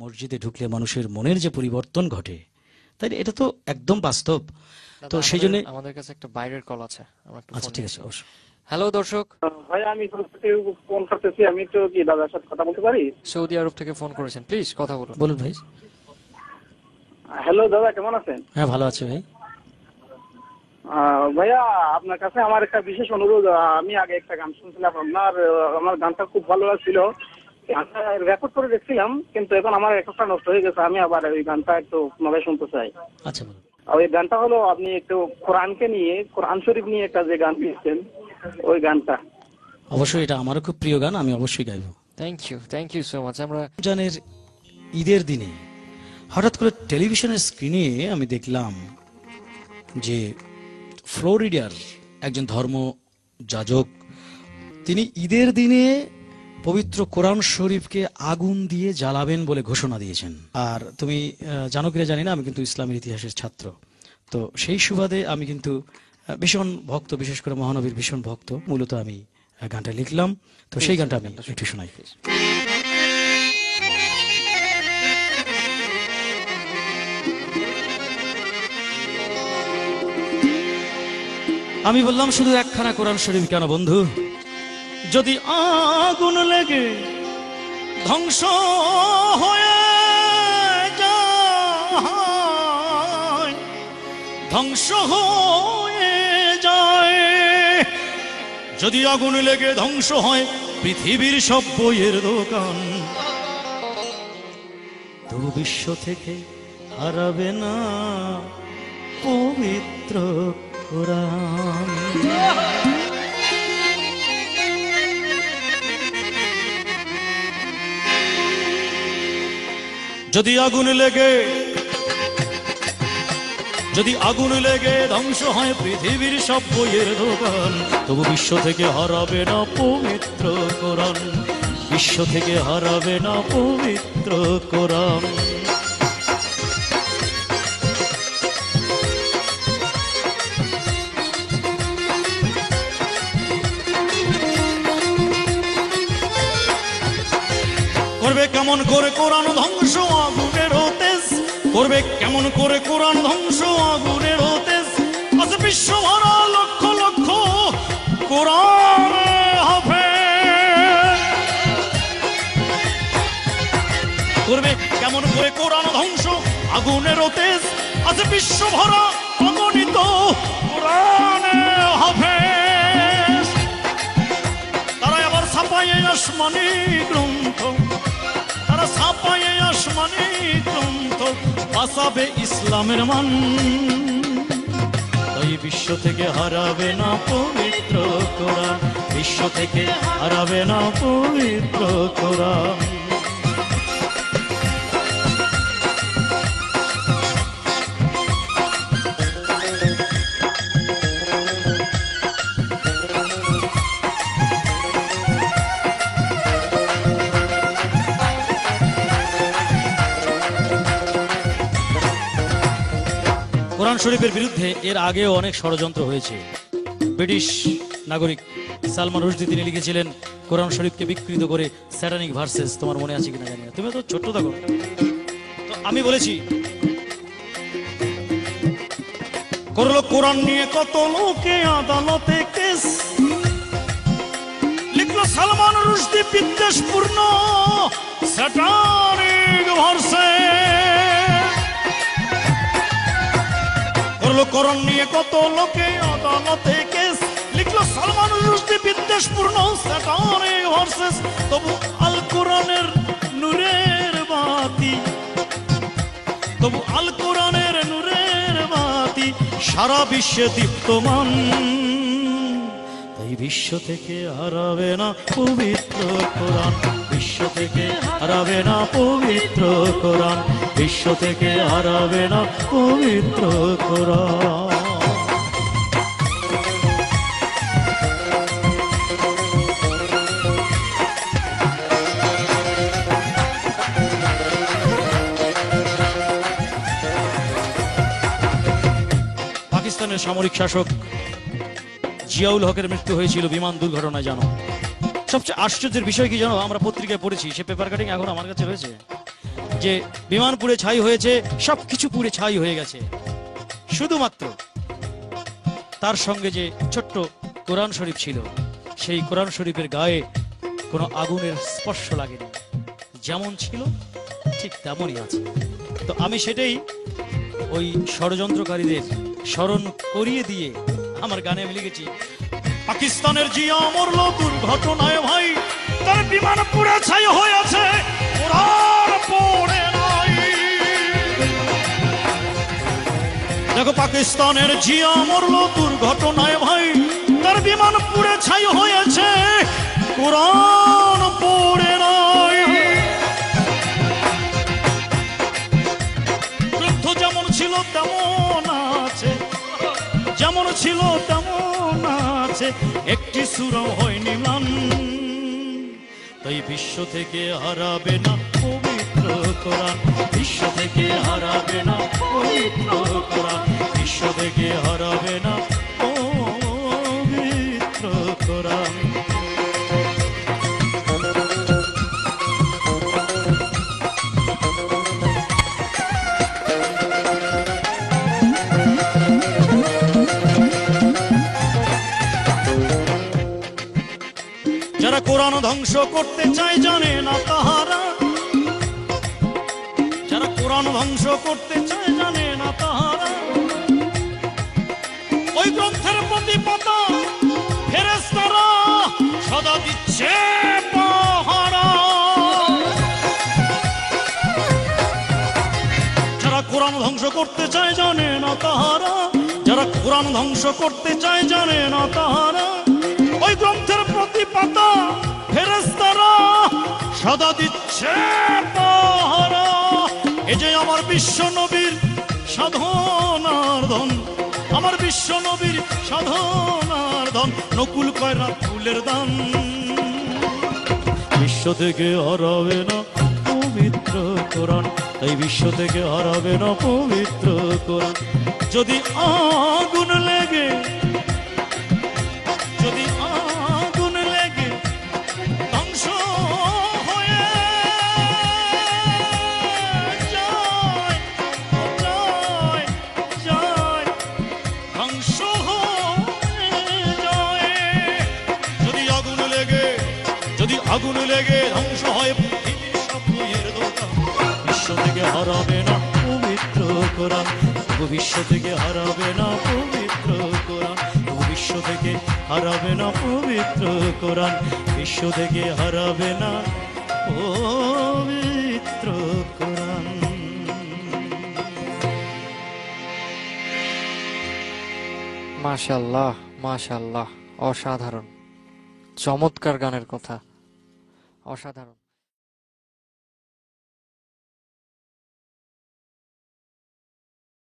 মসজিদে ঢুকলে মানুষের মনের যে পরিবর্তন ঘটে, তাই এটা তো একদম বাস্তব। তো সেই জন্য আমাদের কাছে একটা বাইরের কল আছে, আমরা একটু আচ্ছা ফোন ঠিক নিই। আছে, অবশ্যই। হ্যালো দর্শক, ভাই আমি ফোন করতেছি, আমি একটু কি দাদার সাথে কথা বলতে পারি? সৌদি আরব থেকে ফোন করেছেন, প্লিজ কথা বলুন। বলুন ভাই। হ্যালো দাদা, কেমন আছেন? হ্যাঁ, ভালো আছে ভাই। ভাইয়া আপনার কাছে আমার একটা বিশেষ অনুরোধ। আমি আগে একটা গান শুনছিলাম আপনার, আমার গানটা খুব ভালো লাগছিল, গানটা রেকর্ড করে দেখছিলাম, কিন্তু এখন আমার রেকর্ডটা নষ্ট হয়ে গেছে। আমি আবার ওই গানটা একটু পুনরায় শুনতে চাই। আচ্ছা বলুন। ওই গানটা হলো আপনি একটু কোরআনকে নিয়ে, কোরআন শরীফ নিয়ে একটা যে গান দিয়েছেন, ওই গানটা। অবশ্যই, এটা আমারও খুব প্রিয় গান, আমি অবশ্যই গাইবো। Thank you so much. আমরা রমজানের ঈদের দিনে হঠাৎ করে টেলিভিশনের স্ক্রিনে আমি দেখলাম যে ফ্লোরিডার একজন ধর্ম যাজক, তিনি ঈদের দিনে পবিত্র কোরআন শরীফকে আগুন দিয়ে জ্বালাবেন বলে ঘোষণা দিয়েছেন। আর তুমি জানো কিনা জানি না, আমি কিন্তু ইসলামের ইতিহাসের ছাত্র, তো সেই সুবাদে আমি কিন্তু ভীষণ ভক্ত, বিশেষ করে মহানবীর ভীষণ ভক্ত। মূলত আমি গানটা লিখলাম, তো সেই গানটা আমি একটু শোনাই। আমি বললাম, শুধু একখানা কোরআন শরীফ কেন বন্ধু, যদি আগুন লেগে ধ্বংস হয়ে যায়, ধ্বংস হয়ে যায়, যদি আগুন লেগে ধ্বংস হয় পৃথিবীর সব বইয়ের দোকান, তবু বিশ্ব থেকে হারাবে না পবিত্র কোরআন। যদি আগুন লেগে ধ্বংস হয় পৃথিবীর সব বইয়ের দোকান, তবু বিশ্ব থেকে হারাবে না পবিত্র কোরআন, বিশ্ব থেকে হারাবে না পবিত্র কোরআন। করবে কেমন করে কোরআন ধ্বংস আগুনের তেজ, করবে কেমন করে কোরআন ধ্বংস আগুনের তেজ, আছে বিশ্ব ভরা লক্ষ লক্ষ কোরআন হাফেজ। করবে কেমন করে কোরআন ধ্বংস আগুনের তেজ, আছে বিশ্ব ভরা অগণিত কোরআন হাফেজ। তারা আবার ছাপায়ে আসমানি গ্রন্থ, তারা ছাপায়ে আসমানি গ্রন্থ, বাঁচাবে ইসলামের মান, তাই বিশ্ব থেকে হারাবে না পবিত্র কোরআন, বিশ্ব থেকে হারাবে না পবিত্র কোরআন। কোরআন শরীফের বিরুদ্ধে এর আগেও অনেক ষড়যন্ত্র হয়েছে। ব্রিটিশ নাগরিক সালমান রুশদি তিনি লিখেছিলেন কোরআন শরীফকে বিকৃত করে স্যাটানিক ভার্সেস, তোমার মনে আছে কিনা জানি না, তুমি তো ছোট্ট থাকো। তো আমি বলেছি, করলো কোরআন নিয়ে কত লোকে আদালতে কেস, লিখলো সালমান রুশদি বিদ্বেষপূর্ণ স্যাটানিক ভার্সেস। কোরআন নিয়ে কত লোকে আদালতে কেস, লিখলো সালমান রুশদি বিদ্বেষপূর্ণ স্যাটানিক ভার্সেস। তবু আল কোরআনের নূরের বাতি, তবু আল কোরআনের নূরের বাতি সারা বিশ্বে দীপ্তমান, তাই বিশ্ব থেকে হারাবে না পবিত্র কোরআন, বিশ্ব থেকে হারাবে না পবিত্র কোরআন, বিশ্ব থেকে হারাবে না পবিত্র কোরআন। পাকিস্তানের সামরিক শাসক জিয়াউল হকের মৃত্যু হয়েছিল বিমান দুর্ঘটনায়, জানো। সবচেয়ে আশ্চর্যের বিষয় কি জানো, আমরা পত্রিকায় পড়েছি, সে পেপার কাটিং এখন আমার কাছে রয়েছে, যে যে বিমান পুড়ে ছাই হয়েছে, সবকিছু পুড়ে ছাই হয়ে গেছে, শুধুমাত্র তার সঙ্গে যে ছোট্ট কোরআন শরীফ ছিল, সেই কোরআন শরীফের গায়ে কোনো আগুনের স্পর্শ লাগেনি, যেমন ছিল ঠিক তেমনই আছে। তো আমি সেটাই ওই ষড়যন্ত্রকারীদের স্মরণ করিয়ে দিয়ে আমার গানে আমি লিখেছি, পাকিস্তানের জিয়া মরল দুর্ঘটনায় ভাই, তার বিমান পুড়ে ছাই হয়েছে, কোরআন পড়ে নাই। দেখো পাকিস্তানের জিয়া মরল দুর্ঘটনায় ভাই, তার বিমান পুড়ে ছাই হয়েছে, কোরআন পড়ে নাই। গ্রন্থ যেমন ছিল তেমন আছে, যেমন ছিল তেমন আছে, একটি সূরাও হয়নি ম্লান। তাই বিশ্ব থেকে হারাবে না পবিত্র কোরআন, বিশ্ব থেকে হারাবে না পবিত্র কোরআন, বিশ্ব থেকে হারাবে না পবিত্র কোরআন। যারা কোরআন ধ্বংস করতে চায় জানে না তাহারা, যারা কোরআন ধ্বংস করতে চায় জানে না তাহারা, ওই গ্রন্থের প্রতি পাতা ফেরেশতারা সদা দিচ্ছে পাহারা। যারা কোরআন ধ্বংস করতে চায় জানে না তাহারা, যারা কোরআন ধ্বংস করতে চায় জানে না তাহারা, ওই গ্রন্থের প্রতি পাতা ফেরেশতারা সদা দিচ্ছে পাহারা। এ যে আমার বিশ্ব নবীর সাধনার ধন, আমার বিশ্ব নবীর সাধনার ধন, নকুল কয়রা ফুলের দান। বিশ্ব থেকে হারাবে না পবিত্র কোরআন, তাই বিশ্ব থেকে হারাবে না পবিত্র কোরআন। যদি আগুন লেগে, যদি আগুন লেগে ধ্বংস হয়ে যায়, যায়, যায়, ধ্বংস হয়ে যায়। যদি আগুন লেগে, যদি আগুন লেগে ধ্বংস হয় পৃথিবীর সব বইয়ের দোকান, বিশ্ব থেকে হারাবে না পবিত্র কোরআন, বিশ্ব থেকে হারাবে না পবিত্র কোরআন, বিশ্ব থেকে হারাবে না পবিত্র কোরআন, বিশ্ব থেকে হারাবে না পবিত্র কোরআন। মাশাআল্লাহ, মাশাআল্লাহ, অসাধারণ, চমৎকার গানের কথা, অসাধারণ।